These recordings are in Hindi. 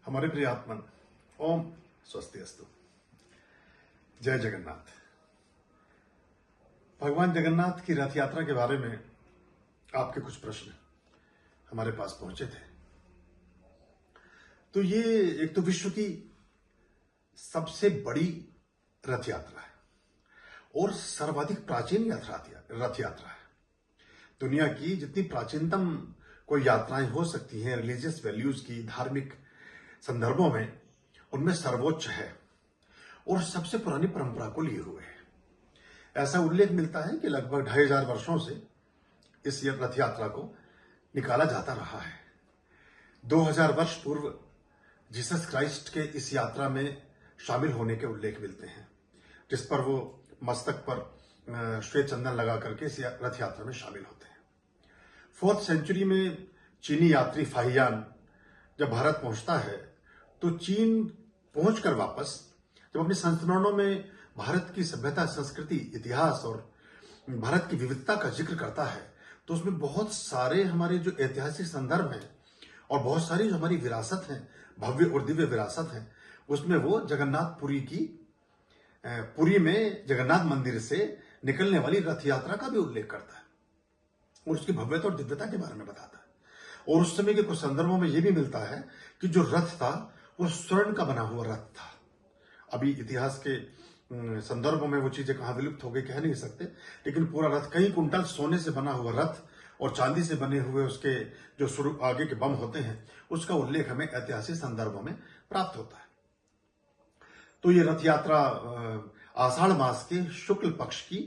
हमारे प्रिय आत्मन, ओम स्वस्ति अस्तु। जय जगन्नाथ। भगवान जगन्नाथ की रथ यात्रा के बारे में आपके कुछ प्रश्न हमारे पास पहुंचे थे। तो ये एक तो विश्व की सबसे बड़ी रथ यात्रा है और सर्वाधिक प्राचीन रथ यात्रा है। दुनिया की जितनी प्राचीनतम कोई यात्राएं हो सकती हैं रिलीजियस वैल्यूज की, धार्मिक संदर्भों में, उनमें सर्वोच्च है और सबसे पुरानी परंपरा को लिए हुए है। ऐसा उल्लेख मिलता है कि लगभग 2500 वर्षों से इस रथ यात्रा को निकाला जाता रहा है। 2000 वर्ष पूर्व जीसस क्राइस्ट के इस यात्रा में शामिल होने के उल्लेख मिलते हैं, जिस पर वो मस्तक पर श्वेत चंदन लगा करके इस रथ यात्रा में शामिल होते हैं। 4th सेंचुरी में चीनी यात्री फाहियान जब भारत पहुंचता है तो चीन पहुंचकर वापस जब अपने संस्मरणों में भारत की सभ्यता, संस्कृति, इतिहास और भारत की विविधता का जिक्र करता है तो उसमें बहुत सारे हमारे जो ऐतिहासिक संदर्भ हैं और बहुत सारी जो हमारी विरासत है, भव्य और दिव्य विरासत है, उसमें वो पुरी में जगन्नाथ मंदिर से निकलने वाली रथ यात्रा का भी उल्लेख करता है और उसकी भव्यता और दिव्यता के बारे में बताता है। और उस समय के कुछ संदर्भों में यह भी मिलता है कि जो रथ था वो स्वर्ण का बना हुआ रथ था। अभी इतिहास के संदर्भों में वो चीजें कहां विलुप्त हो गई कह नहीं सकते, लेकिन पूरा रथ कई कुंटल सोने से बना हुआ रथ और चांदी से बने हुए उसके जो आगे के बम होते हैं उसका उल्लेख हमें ऐतिहासिक संदर्भों में प्राप्त होता है। तो ये रथ यात्रा आषाढ़ मास के शुक्ल पक्ष की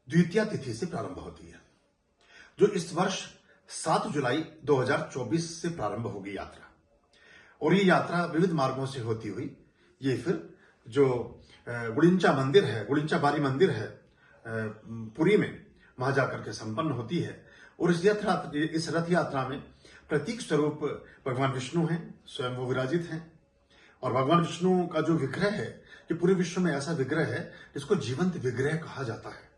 द्वितीया तिथि से प्रारंभ होती है, जो इस वर्ष 7 जुलाई 2024 से प्रारंभ होगी यात्रा। और ये यात्रा विविध मार्गों से होती हुई ये फिर जो गुड़िंचा बारी मंदिर है पुरी में, वहां जाकर के संपन्न होती है। और इस रथ यात्रा में प्रतीक स्वरूप भगवान विष्णु हैं, स्वयं वो विराजित हैं। और भगवान विष्णु का जो विग्रह है, कि पूरे विश्व में ऐसा विग्रह है जिसको जीवंत विग्रह कहा जाता है।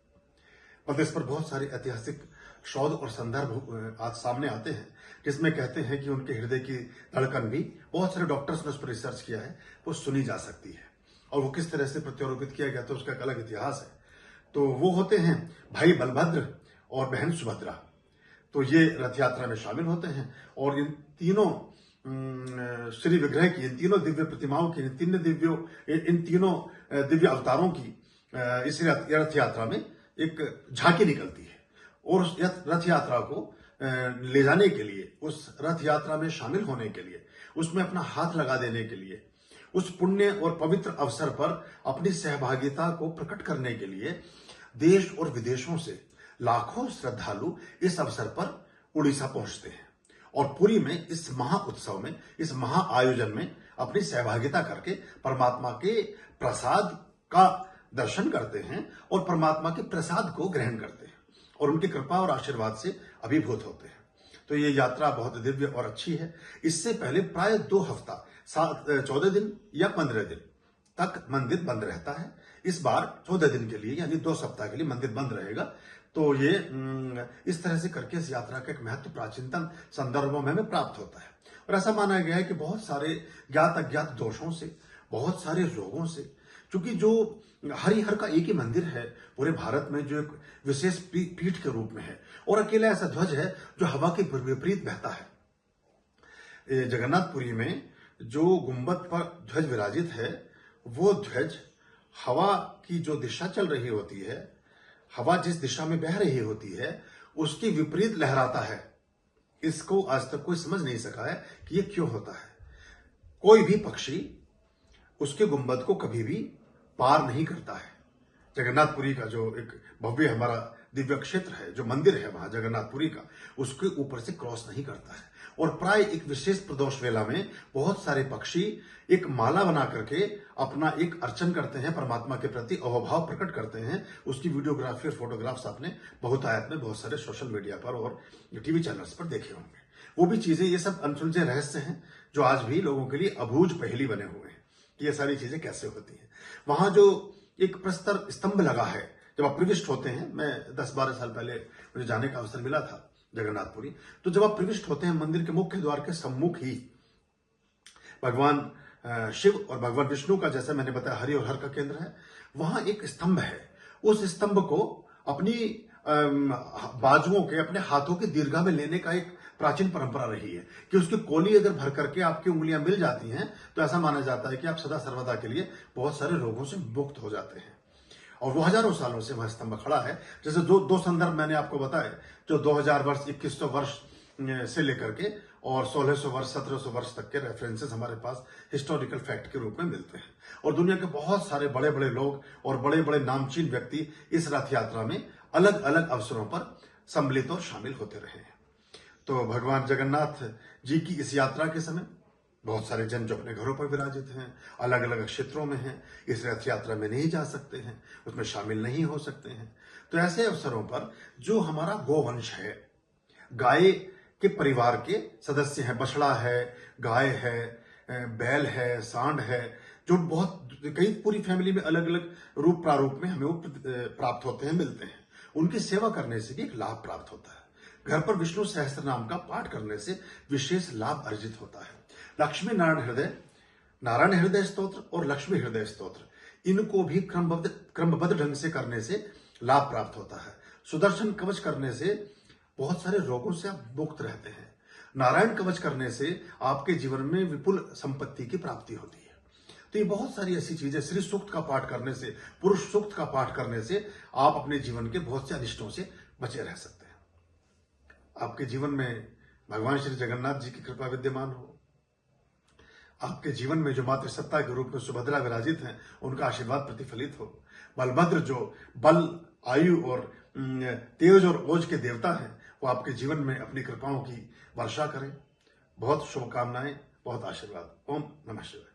मतलब इस पर बहुत सारे ऐतिहासिक शोध और संदर्भ आज सामने आते हैं, जिसमें कहते हैं कि उनके हृदय की धड़कन भी, बहुत सारे डॉक्टर्स ने उस पर रिसर्च किया है, वो सुनी जा सकती है। और वो किस तरह से प्रत्यारोपित किया गया था उसका एक अलग इतिहास है। तो वो होते हैं भाई बलभद्र और बहन सुभद्रा। तो ये रथ यात्रा में शामिल होते हैं और इन तीनों श्री विग्रह की, इन तीनों दिव्य प्रतिमाओं की, इन तीनों दिव्य अवतारों की इस रथ यात्रा में एक झांकी निकलती है। और उस रथ यात्रा को ले जाने के लिए, उस रथ यात्रा में शामिल होने के लिए, उसमें अपना हाथ लगा देने के लिए, उस पुण्य और पवित्र अवसर पर अपनी सहभागिता को प्रकट करने के लिए देश और विदेशों से लाखों श्रद्धालु इस अवसर पर उड़ीसा पहुंचते हैं और पुरी में इस महा उत्सव में, इस महा आयोजन में अपनी सहभागिता करके परमात्मा के प्रसाद का दर्शन करते हैं और परमात्मा के प्रसाद को ग्रहण करते हैं और उनकी कृपा और आशीर्वाद से अभिभूत होते हैं। तो ये यात्रा बहुत दिव्य और अच्छी है। इससे पहले प्राय 2 हफ्ता 14 दिन या 15 दिन तक मंदिर बंद रहता है। इस बार 14 दिन के लिए यानी 2 सप्ताह के लिए मंदिर बंद रहेगा। तो ये इस तरह से करके इस यात्रा का एक महत्व प्राचीनतम संदर्भों में हमें प्राप्त होता है। और ऐसा माना गया है कि बहुत सारे ज्ञात अज्ञात दोषों से, बहुत सारे रोगों से, क्योंकि जो हरिहर का एक ही मंदिर है पूरे भारत में जो एक विशेष पीठ के रूप में है और अकेला ऐसा ध्वज है जो हवा के विपरीत बहता है। जगन्नाथपुरी में जो गुंबद पर ध्वज विराजित है, वो ध्वज हवा की जो दिशा चल रही होती है, हवा जिस दिशा में बह रही होती है, उसके विपरीत लहराता है। इसको आज तक कोई समझ नहीं सका है कि ये क्यों होता है। कोई भी पक्षी उसके गुंबद को कभी भी पार नहीं करता है। जगन्नाथपुरी का जो एक भव्य हमारा दिव्य क्षेत्र है, जो मंदिर है वहां जगन्नाथपुरी का, उसके ऊपर से क्रॉस नहीं करता है। और प्राय एक विशेष प्रदोष वेला में बहुत सारे पक्षी एक माला बना करके अपना एक अर्चन करते हैं, परमात्मा के प्रति अहोभाव प्रकट करते हैं। उसकी वीडियोग्राफी और फोटोग्राफ्स आपने बहुतायत में बहुत सारे सोशल मीडिया पर और टीवी चैनल्स पर देखे होंगे। वो भी चीजें, ये सब अनसुलझे रहस्य हैं जो आज भी लोगों के लिए अबूझ पहेली बने हुए हैं कि ये सारी चीजें कैसे होती हैं। वहां जो एक प्रस्तर स्तंभ लगा है, जब आप प्रविष्ट होते हैं, मैं 10-12 साल पहले मुझे जाने का अवसर मिला था जगन्नाथपुरी, तो जब आप प्रविष्ट होते हैं मंदिर के मुख्य द्वार के सम्मुख ही भगवान शिव और भगवान विष्णु का, जैसा मैंने बताया, हरि और हर का केंद्र है। वहां एक स्तंभ है, उस स्तंभ को अपनी बाजुओं के, अपने हाथों की दीर्घा में लेने का एक प्राचीन परंपरा रही है कि उसकी कोली अगर भर करके आपकी उंगलियां मिल जाती हैं तो ऐसा माना जाता है कि आप सदा सर्वदा के लिए बहुत सारे रोगों से मुक्त हो जाते हैं। और वो हजारों सालों से वह स्तंभ खड़ा है। जैसे दो संदर्भ मैंने आपको बताए, जो 2000 वर्ष, 2100 वर्ष से लेकर के और 1600 वर्ष, 1700 वर्ष तक के रेफरेंसेस हमारे पास हिस्टोरिकल फैक्ट के रूप में मिलते हैं। और दुनिया के बहुत सारे बड़े बड़े लोग और बड़े बड़े नामचीन व्यक्ति इस रथ यात्रा में अलग अलग अवसरों पर सम्मिलित और शामिल होते रहे हैं। तो भगवान जगन्नाथ जी की इस यात्रा के समय बहुत सारे जन जो अपने घरों पर विराजित हैं, अलग अलग क्षेत्रों में हैं, इस रथ यात्रा में नहीं जा सकते हैं, उसमें शामिल नहीं हो सकते हैं। तो ऐसे अवसरों पर जो हमारा गोवंश है, गाय के परिवार के सदस्य हैं, बछड़ा है, गाय है, बैल है, सांड है, जो बहुत कई पूरी फैमिली में अलग अलग रूप प्रारूप में हमें वो प्राप्त होते हैं, मिलते हैं। उनकी सेवा करने से भी एक लाभ प्राप्त होता है। घर पर विष्णु सहस्त्र नाम का पाठ करने से विशेष लाभ अर्जित होता है। लक्ष्मी नारायण हृदय स्तोत्र और लक्ष्मी हृदय स्तोत्र, इनको भी क्रमबद्ध ढंग से करने से लाभ प्राप्त होता है। सुदर्शन कवच करने से बहुत सारे रोगों से आप मुक्त रहते हैं। नारायण कवच करने से आपके जीवन में विपुल संपत्ति की प्राप्ति होती है। तो ये बहुत सारी ऐसी चीजें, श्री सूक्त का पाठ करने से, पुरुष सूक्त का पाठ करने से आप अपने जीवन के बहुत से अनिष्टों से बचे रह सकते हैं। आपके जीवन में भगवान श्री जगन्नाथ जी की कृपा विद्यमान हो। आपके जीवन में जो मातृसत्ता के रूप में सुभद्रा विराजित हैं, उनका आशीर्वाद प्रतिफलित हो। बलभद्र जो बल, आयु और तेज और ओज के देवता हैं, वो आपके जीवन में अपनी कृपाओं की वर्षा करें। बहुत शुभकामनाएं, बहुत आशीर्वाद। ओम नमः शिवाय।